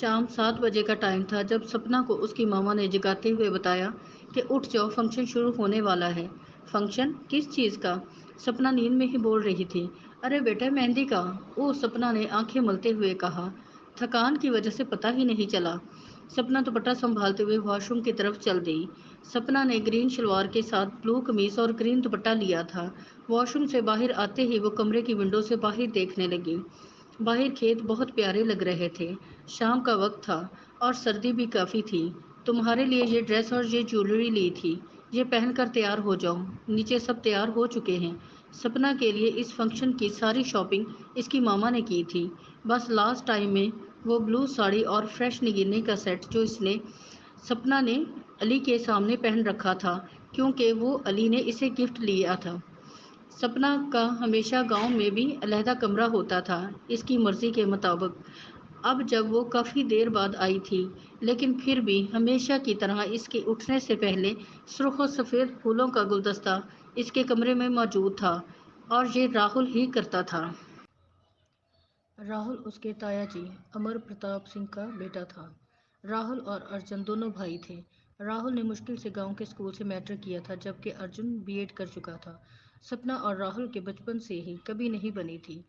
شام 7 بجے کا ٹائم تھا جب سپنا کو اس کی ماما نے جگاتے ہوئے بتایا کہ اٹھ جاؤ، فنکشن شروع ہونے والا ہے۔ فنکشن؟ کس چیز کا؟ سپنا نیند میں ہی بول رہی تھی۔ ارے بیٹا، مہندی کا۔ سپنا نے آنکھیں ملتے ہوئے کہا۔ تھکان کی وجہ سے پتہ ہی نہیں چلا۔ سپنا دوپٹہ سنبھالتے ہوئے واش روم کی طرف چل دی۔ سپنا نے گرین شلوار کے ساتھ بلو قمیص اور گرین دوپٹہ لیا تھا۔ واش روم سے باہر آتے ہی وہ کمرے کی ونڈو سے باہر دیکھنے لگی۔ باہر کھیت بہت پیارے لگ رہے تھے۔ شام کا وقت تھا اور سردی بھی کافی تھی۔ تمہارے لیے یہ ڈریس اور یہ جیولری لی تھی، یہ پہن کر تیار ہو جاؤ۔ نیچے سب تیار ہو چکے ہیں۔ سپنا کے لیے اس فنکشن کی ساری شاپنگ اس کی ماما نے کی تھی۔ بس لاسٹ ٹائم میں وہ بلو ساڑی اور فریش نگینے کا سیٹ جو سپنا نے علی کے سامنے پہن رکھا تھا کیونکہ وہ علی نے اسے گفٹ لیا تھا۔ سپنا کا ہمیشہ گاؤں میں بھی علیحدہ کمرہ ہوتا تھا اس کی مرضی کے مطابق۔ اب جب وہ کافی دیر بعد آئی تھی لیکن پھر بھی ہمیشہ کی طرح اس کے اٹھنے سے پہلے سرخ و سفید پھولوں کا گلدستہ اس کے کمرے میں موجود تھا اور یہ راہل ہی کرتا تھا۔ راہل اس کے تایا جی امر پرتاپ سنگھ کا بیٹا تھا۔ راہل اور ارجن دونوں بھائی تھے۔ راہل نے مشکل سے گاؤں کے اسکول سے میٹرک کیا تھا جبکہ ارجن بی ایڈ کر چکا تھا۔ سپنا اور راہل کے بچپن سے ہی کبھی نہیں بنی تھی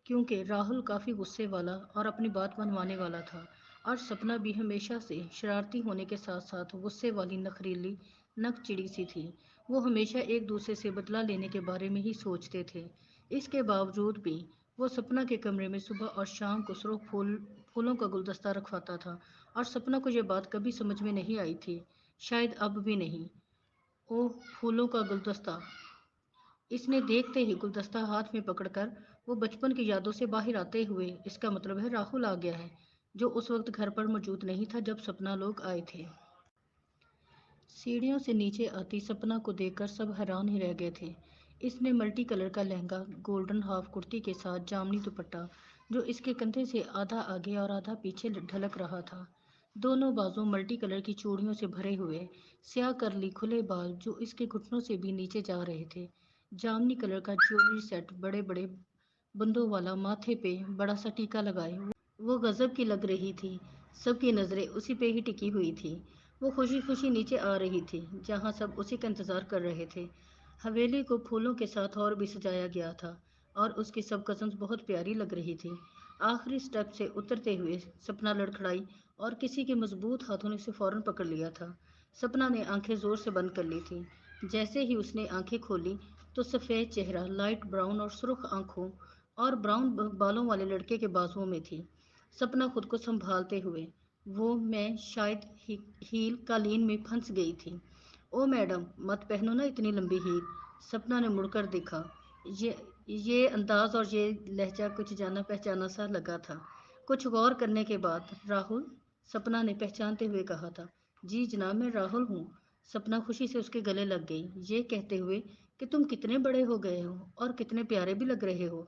کیونکہ راہل کافی غصے والا اور اپنی بات منوانے والا تھا اور سپنا بھی ہمیشہ سے شرارتی ہونے کے ساتھ ساتھ غصے والی نخریلی نک چڑی سی تھی۔ وہ ہمیشہ ایک دوسرے سے بدلہ لینے کے بارے میں ہی سوچتے تھے۔ اس کے باوجود بھی وہ سپنا کے کمرے میں صبح اور شام کو سرخ پھولوں کا گلدستہ رکھواتا تھا اور سپنا کو یہ بات کبھی سمجھ میں نہیں آئی تھی، شاید اب بھی نہیں۔ پھولوں کا گلدستہ! اس نے دیکھتے ہی گلدستہ ہاتھ میں پکڑ کر وہ بچپن کی یادوں سے باہر آتے ہوئے، اس کا مطلب ہے راہل آ گیا ہے، جو اس وقت گھر پر موجود نہیں تھا جب سپنا لوگ آئے تھے۔ سیڑھیوں سے نیچے آتی سپنا کو دیکھ کر سب حیران ہی رہ گئے تھے۔ اس نے ملٹی کلر کا لہنگا، گولڈن ہاف کرتی کے ساتھ جامنی دوپٹہ جو اس کے کندھے سے آدھا آگے اور آدھا پیچھے ڈھلک رہا تھا، دونوں بازو ملٹی کلر کی چوڑیوں سے بھرے ہوئے، سیاہ کرلی کھلے بال جو اس کے گھٹنوں سے بھی نیچے جا رہے تھے، جامنی کلر کا جیولری سیٹ، بڑے بڑے بندوں والا، ماتھے پہ بڑا سا ٹیکا لگائے وہ غضب کی لگ رہی تھی۔ سب کی نظریں اسی پہ ہی ٹکی ہوئی تھی۔ وہ خوشی خوشی نیچے آ رہی تھی جہاں سب اسی کا انتظار کر رہے تھے۔ حویلی کو پھولوں کے ساتھ اور بھی سجایا گیا تھا اور اس کی سب کزنز بہت پیاری لگ رہی تھی۔ آخری سٹیپ سے اترتے ہوئے سپنا لڑکھڑائی اور کسی کے مضبوط ہاتھوں نے اسے فوراً پکڑ لیا تھا۔ سپنا نے آنکھیں زور سے بند کر لی تھی۔ جیسے ہی اس نے آنکھیں کھولی تو سفید چہرہ لائٹ براؤن اور سرخ آنکھوں اور براؤن بالوں والے لڑکے کے بازوؤں میں تھی۔ سپنا خود کو سنبھالتے ہوئے، میں شاید ہیل قالین میں پھنس گئی تھی۔ او میڈم، مت پہنو نا اتنی لمبی ہیل۔ سپنا نے مڑ کر دیکھا۔ یہ انداز اور یہ لہجہ کچھ جانا پہچانا سا لگا تھا۔ کچھ غور کرنے کے بعد، راہل؟ سپنا نے پہچانتے ہوئے کہا تھا۔ جی جناب، میں راہل ہوں۔ سپنا خوشی سے اس کے گلے لگ گئی، یہ کہتے ہوئے کہ تم کتنے بڑے ہو گئے ہو اور کتنے پیارے بھی لگ رہے ہو۔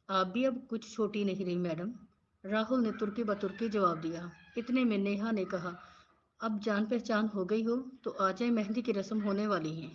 آپ بھی اب کچھ چھوٹی نہیں رہی میڈم، راہل نے ترکی بترکی جواب دیا۔ اتنے میں نیہا نے کہا، اب جان پہچان ہو گئی ہو تو آ جائیں، مہندی کی رسم ہونے والی ہے۔